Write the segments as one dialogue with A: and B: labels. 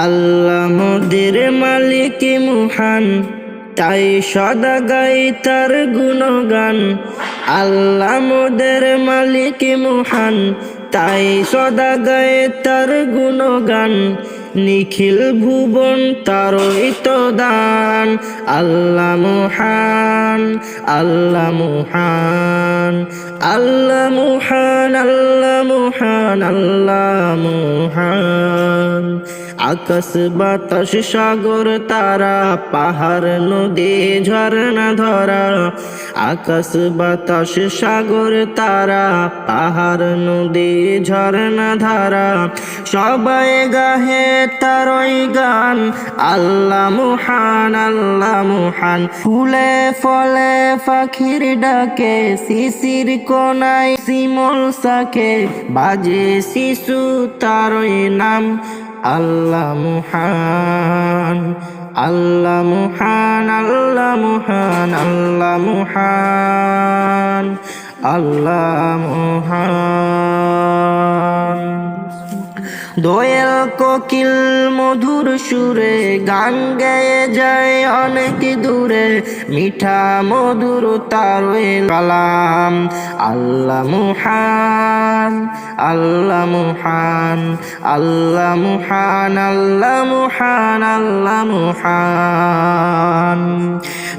A: আল্লাহ মোদের মালিক মহান, তাই সদা গাই তার গুণগান। আল্লাহ মোদের মালিক মহান, তাই সদা গায়ে তার গুণগান। নিখিল ভুবন তারই তো দান। আল্লাহ মহান, আল্লাহ মহান, আল্লাহ মহান, আল্লাহ মহান, আল্লাহ মহান। আকাশ বাতাস সাগর তারা, পাহাড় নদী ঝরনা ধরা। আকাশ বাতাস সাগর তারা, পাহাড় নদী ঝরনা ধারা। সবাই গাহে তারই গান। আল্লাহ মহান, আল্লাহ মহান। ফুলে ফলে পাখির ডাকে, শিশির কোনায় শিমুল শাকে। বাজে শিশু তারই নাম। আল্লাহ মহান, আল্লাহ মহান, আল্লাহ মহান, আল্লাহ মহান, আল্লাহ মহান। দোয়েল কোকিল মধুর সুরে গান গেয়ে যায় অনেক দূরে। মিঠা মধুর তারই কালাম। আল্লাহ মহান, আল্লাহ মহান, আল্লাহ মহান, আল্লাহ মহান, আল্লাহ মহান।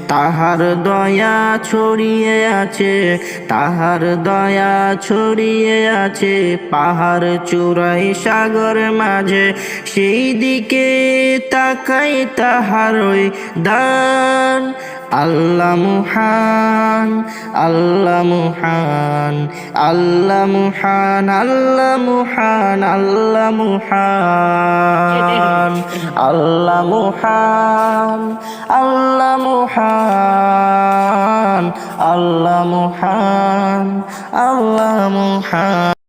A: তাহার দয়া ছড়িয়ে আছে, তাহার দয়া ছড়িয়ে আছে পাহাড় চূড়ায় সাগর মাঝে। সেই দিকে তাকাই তাহারই দান। আল্লাহ মহান, আল্লাহ মহান, আল্লাহ মহান, আল্লাহ মহান, আল্লাহ মহান, আল্লাহ মহান, আল্লাহ মহান, আল্লাহ মহান, আল্লাহ মহান।